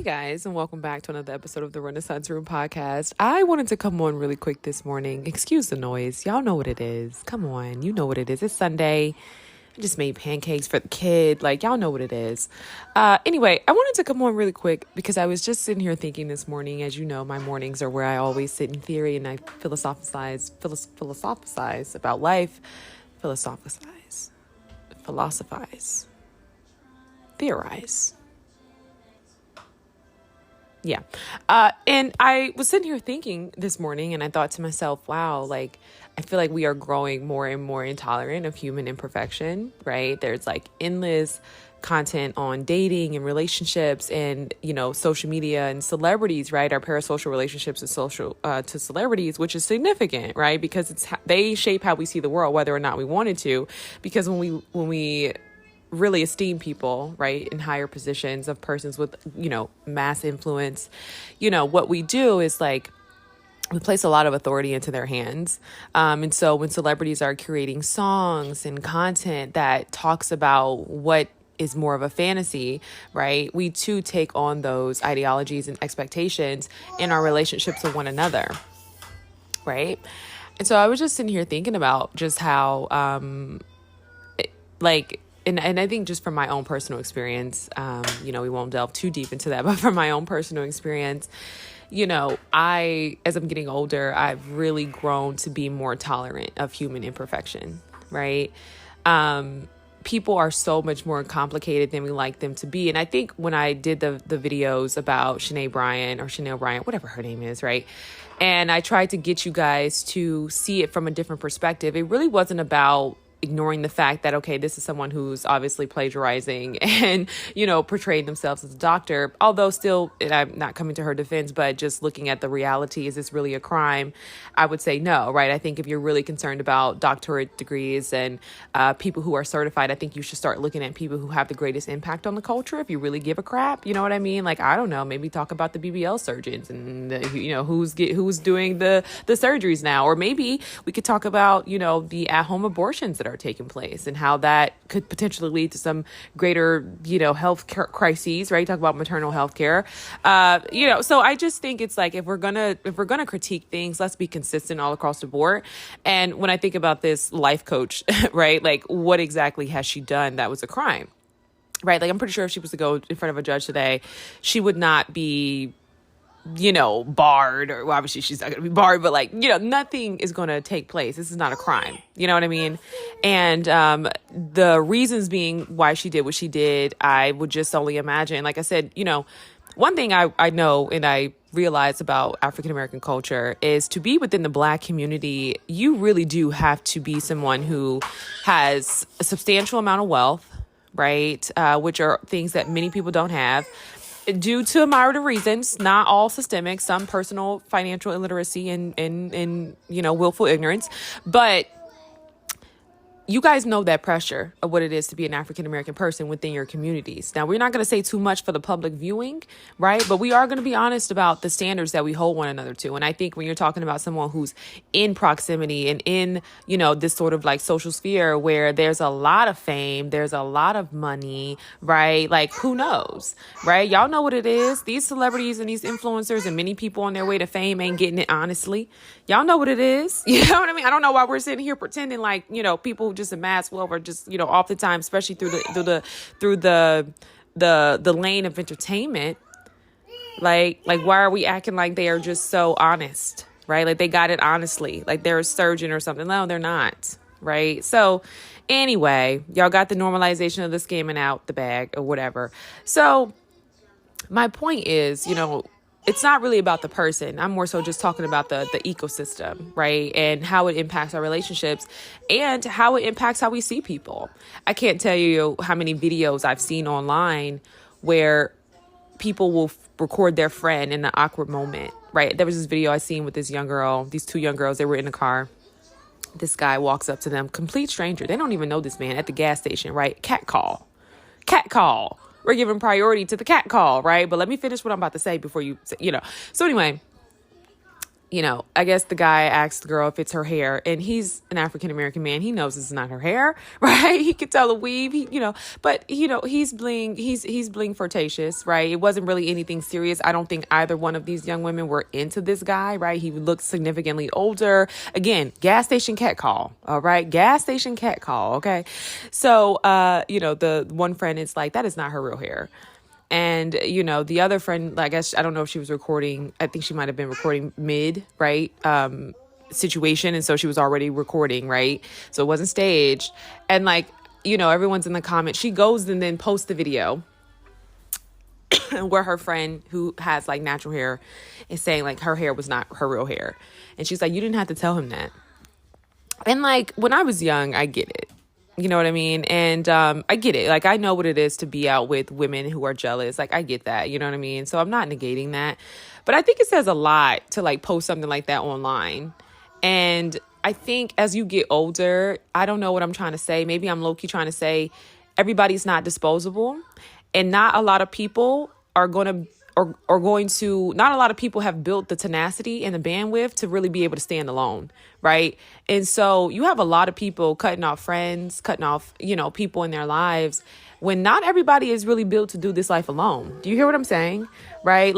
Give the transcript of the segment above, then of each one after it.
guys, and welcome back to another episode of the Renaissance Room podcast. I wanted to come on really quick this morning. Excuse the noise. Y'all know what it is. Come on. You know what it is. It's Sunday. I just made pancakes for the kid. Y'all know what it is. Anyway, I wanted to come on really quick because I was just sitting here thinking this morning. As you know, my mornings are where I always sit in theory and I philosophize about life. Philosophize. Theorize. Yeah. And I was sitting here thinking this morning and I thought to myself, wow, I feel like we are growing more and more intolerant of human imperfection, right? There's endless content on dating and relationships and, social media and celebrities, right? Our parasocial relationships and social to celebrities, which is significant, right? Because they shape how we see the world, whether or not we wanted to, because when we really esteem people, right, in higher positions of persons with, mass influence, what we do is we place a lot of authority into their hands. And so when celebrities are creating songs and content that talks about what is more of a fantasy, right, we too take on those ideologies and expectations in our relationships with one another, right? And so I was just sitting here thinking about just how, And I think just from my own personal experience, we won't delve too deep into that, but from my own personal experience, as I'm getting older, I've really grown to be more tolerant of human imperfection, right? People are so much more complicated than we like them to be. And I think when I did the videos about Chanel Bryant, whatever her name is, right? And I tried to get you guys to see it from a different perspective. It really wasn't about ignoring the fact that, okay, this is someone who's obviously plagiarizing and, portrayed themselves as a doctor, although still, and I'm not coming to her defense, but just looking at the reality, is this really a crime? I would say no, right? I think if you're really concerned about doctorate degrees and people who are certified, I think you should start looking at people who have the greatest impact on the culture. If you really give a crap, you know what I mean? I don't know, maybe talk about the BBL surgeons and, who's doing the surgeries now, or maybe we could talk about, the at-home abortions that are taking place and how that could potentially lead to some greater, health crises, right? Talk about maternal health care. So I just think it's if we're gonna critique things, let's be consistent all across the board. And when I think about this life coach, right? What exactly has she done that was a crime? Right? I'm pretty sure if she was to go in front of a judge today, she would not be barred, or obviously she's not going to be barred, but nothing is going to take place. This is not a crime. You know what I mean? And the reasons being why she did what she did, I would just only imagine. Like I said, one thing I know and I realize about African-American culture is to be within the Black community, you really do have to be someone who has a substantial amount of wealth, right? Which are things that many people don't have. Due to a myriad of reasons, not all systemic, some personal financial illiteracy and willful ignorance. But you guys know that pressure of what it is to be an African-American person within your communities. Now, we're not going to say too much for the public viewing, right? But we are going to be honest about the standards that we hold one another to. And I think when you're talking about someone who's in proximity and in, this sort of social sphere where there's a lot of fame, there's a lot of money, right? Who knows, right? Y'all know what it is. These celebrities and these influencers and many people on their way to fame ain't getting it honestly. Y'all know what it is. You know what I mean? I don't know why we're sitting here pretending people who just amass wealth or just, oftentimes, especially through the lane of entertainment. Why are we acting like they are just so honest, right? They got it honestly, they're a surgeon or something. No, they're not, right? So anyway, y'all got the normalization of the scamming out the bag or whatever. So my point is, it's not really about the person. I'm more so just talking about the ecosystem, right? And how it impacts our relationships and how it impacts how we see people. I can't tell you how many videos I've seen online where people will record their friend in an awkward moment, right? There was this video I seen with these two young girls, they were in a car. This guy walks up to them, complete stranger. They don't even know this man at the gas station, right? Cat call. We're giving priority to the cat call, right? But let me finish what I'm about to say before So anyway, I guess the guy asked the girl if it's her hair, and he's an African-American man. He knows it's not her hair, right? He could tell the weave, but he's being flirtatious, right? It wasn't really anything serious. I don't think either one of these young women were into this guy, right? He looked significantly older. Again, gas station cat call. All right. Gas station cat call. Okay. So, the one friend is like, that is not her real hair. And, the other friend, I guess, I don't know if she was recording. I think she might have been recording mid, right? Situation. And so she was already recording, right? So it wasn't staged. And everyone's in the comments. She goes and then posts the video where her friend who has natural hair is saying her hair was not her real hair. And she's like, you didn't have to tell him that. And when I was young, I get it. You know what I mean? And I get it. I know what it is to be out with women who are jealous. I get that. You know what I mean? So I'm not negating that. But I think it says a lot to post something like that online. And I think as you get older, I don't know what I'm trying to say. Maybe I'm low-key trying to say everybody's not disposable. And not a lot of people are going to, not a lot of people have built the tenacity and the bandwidth to really be able to stand alone, right? And so you have a lot of people cutting off friends, cutting off, people in their lives when not everybody is really built to do this life alone. Do you hear what I'm saying? Right?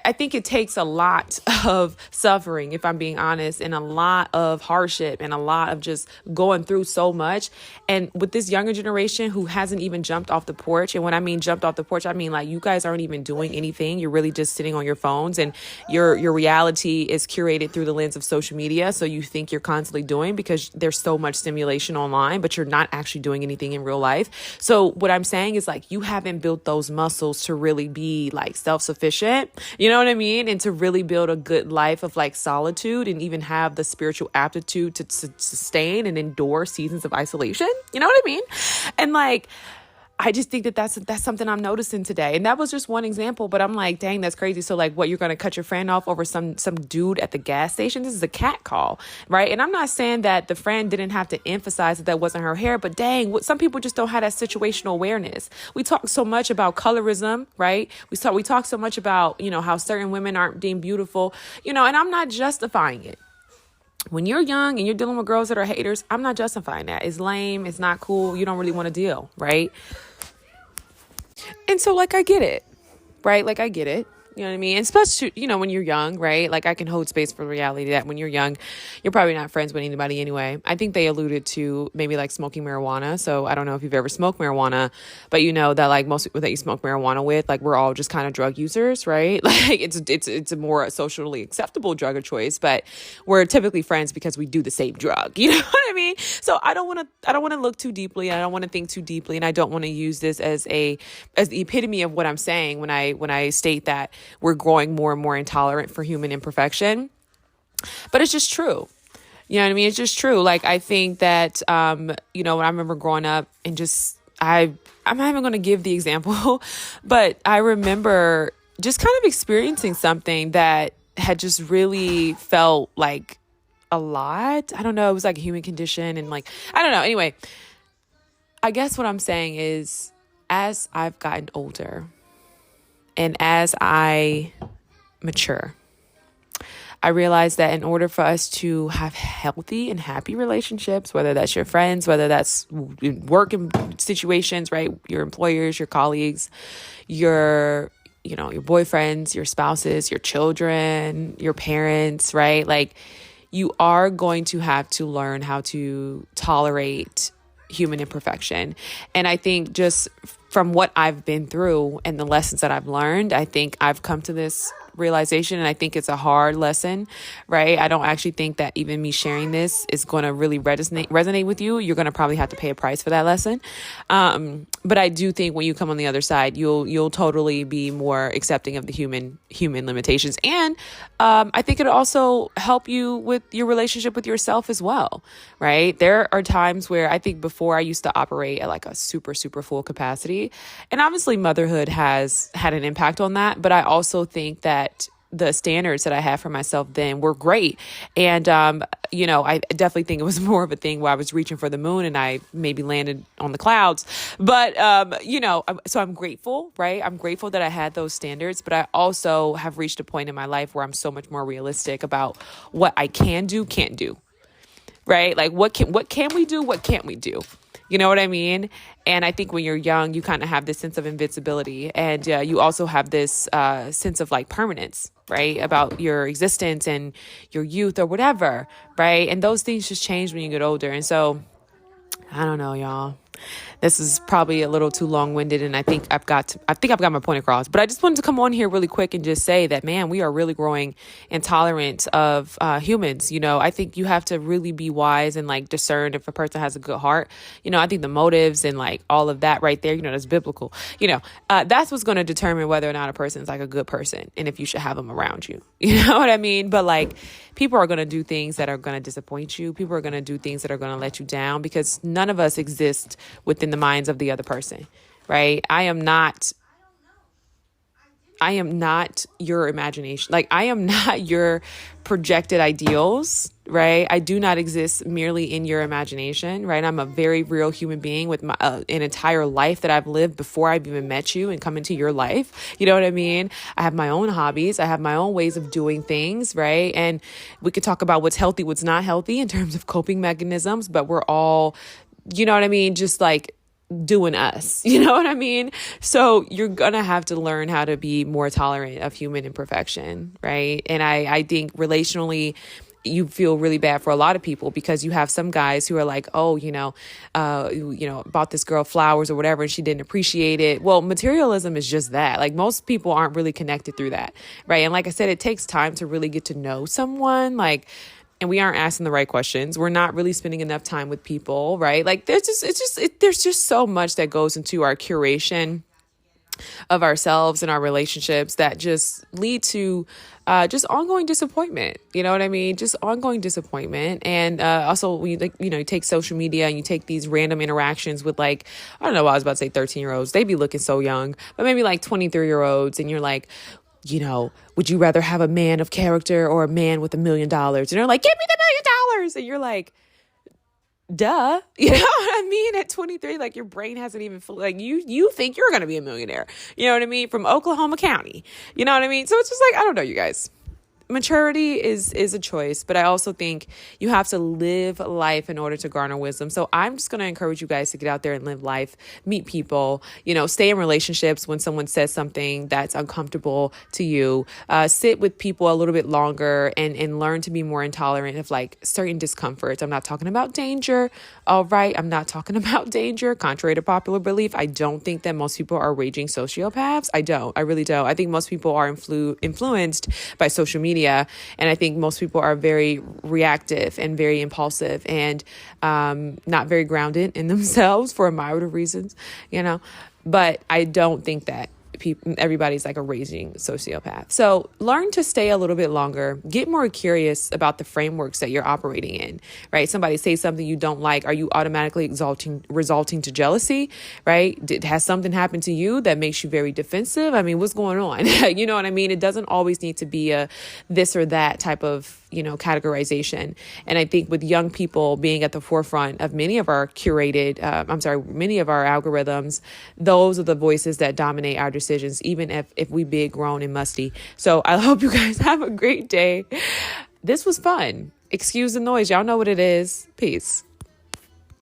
I think it takes a lot of suffering, if I'm being honest, and a lot of hardship and a lot of just going through so much. And with this younger generation who hasn't even jumped off the porch, and when I mean jumped off the porch, I mean you guys aren't even doing anything. You're really just sitting on your phones, and your reality is curated through the lens of social media. So you think you're constantly doing because there's so much stimulation online, but you're not actually doing anything in real life. So what I'm saying is you haven't built those muscles to really be self-sufficient. You know what I mean? And to really build a good life of solitude and even have the spiritual aptitude to sustain and endure seasons of isolation. You know what I mean? And I just think that's something I'm noticing today. And that was just one example, but I'm dang, that's crazy. So what, you're going to cut your friend off over some dude at the gas station? This is a cat call, right? And I'm not saying that the friend didn't have to emphasize that wasn't her hair, but dang, some people just don't have that situational awareness. We talk so much about colorism, right? We talk so much about, how certain women aren't deemed beautiful, and I'm not justifying it. When you're young and you're dealing with girls that are haters, I'm not justifying that. It's lame. It's not cool. You don't really want to deal, right? And so I get it, right? I get it. You know what I mean? And especially, when you're young, right? I can hold space for reality that when you're young, you're probably not friends with anybody anyway. I think they alluded to maybe smoking marijuana. So I don't know if you've ever smoked marijuana, but that most people that you smoke marijuana with, we're all just kind of drug users, right? It's a more socially acceptable drug of choice, but we're typically friends because we do the same drug. You know what I mean? So I don't want to look too deeply. I don't want to think too deeply. And I don't want to use this as the epitome of what I'm saying when I state that we're growing more and more intolerant for human imperfection. But it's just true. You know what I mean? It's just true. I think that, when I remember growing up and I'm not even going to give the example, but I remember just kind of experiencing something that had just really felt like a lot. I don't know. It was a human condition and I don't know. Anyway, I guess what I'm saying is as I've gotten older, and as I mature, I realized that in order for us to have healthy and happy relationships, whether that's your friends, whether that's work situations, right? Your employers, your colleagues, your boyfriends, your spouses, your children, your parents, right? You are going to have to learn how to tolerate human imperfection. And I think just from what I've been through and the lessons that I've learned, I think I've come to this realization, and I think it's a hard lesson, right? I don't actually think that even me sharing this is going to really resonate with you. You're going to probably have to pay a price for that lesson. But I do think when you come on the other side, you'll totally be more accepting of the human limitations. And I think it'll also help you with your relationship with yourself as well, right? There are times where I think before I used to operate at a super, super full capacity. And obviously motherhood has had an impact on that. But I also think that the standards that I had for myself then were great. And, I definitely think it was more of a thing where I was reaching for the moon and I maybe landed on the clouds. But, so I'm grateful, right? I'm grateful that I had those standards, but I also have reached a point in my life where I'm so much more realistic about what I can do, can't do, right? Like what can we do? What can't we do? You know what I mean? And I think when you're young, you kind of have this sense of invincibility, and you also have this sense of like permanence, right? About your existence and your youth or whatever, right? And those things just change when you get older. And so I don't know, y'all. This is probably a little too long-winded, and I think I've got my point across. But I just wanted to come on here really quick and just say that, man, we are really growing intolerant of humans. I think you have to really be wise and like discern if a person has a good heart. I think the motives and like all of that right there, that's biblical. That's what's going to determine whether or not a person is like a good person and if you should have them around you. You know what I mean? But like, people are going to do things that are going to disappoint you. People are going to do things that are going to let you down, because none of us exist within the minds of the other person, right? I am not your imagination. Like, I am not your projected ideals, right? I do not exist merely in your imagination, right? I'm a very real human being with an entire life that I've lived before I've even met you and come into your life. You know what I mean? I have my own hobbies. I have my own ways of doing things, right? And we could talk about what's healthy, what's not healthy in terms of coping mechanisms, but we're all, you know what I mean? Just like doing us, you know what I mean? So you're gonna have to learn how to be more tolerant of human imperfection, right? And I think relationally, you feel really bad for a lot of people, because you have some guys who are like, oh, bought this girl flowers or whatever, and she didn't appreciate it. Well, materialism is just that. Like, most people aren't really connected through that, right? And like I said, it takes time to really get to know someone, and we aren't asking the right questions. We're not really spending enough time with people, right? Like, there's just so much that goes into our curation of ourselves and our relationships that just lead to just ongoing disappointment. You know what I mean? Just ongoing disappointment. And also, when you take social media and you take these random interactions with, like, I don't know why I was about to say 13-year-olds. They be looking so young, but maybe like 23-year-olds, and you're like, would you rather have a man of character or a man with $1 million? And they're like, give me the $1 million. And you're like, duh. You know what I mean? At 23, like, your brain hasn't even like, you think you're going to be a millionaire. You know what I mean? From Oklahoma County. You know what I mean? So it's just like, I don't know, you guys. Maturity is a choice, but I also think you have to live life in order to garner wisdom. So I'm just going to encourage you guys to get out there and live life, meet people, stay in relationships when someone says something that's uncomfortable to you, sit with people a little bit longer and learn to be more intolerant of like certain discomforts. I'm not talking about danger. All right. I'm not talking about danger. Contrary to popular belief, I don't think that most people are raging sociopaths. I really don't. I think most people are influenced by social media. And I think most people are very reactive and very impulsive and not very grounded in themselves for a myriad of reasons, But I don't think that everybody's like a raging sociopath. So learn to stay a little bit longer, get more curious about the frameworks that you're operating in, right? Somebody says something you don't like. Are you automatically resulting to jealousy, right? Has something happened to you that makes you very defensive? I mean, what's going on? You know what I mean? It doesn't always need to be a this or that type of, categorization. And I think with young people being at the forefront of many of our many of our algorithms, those are the voices that dominate our decisions, even if we big, grown, and musty. So I hope you guys have a great day. This was fun. Excuse the noise. Y'all know what it is. Peace.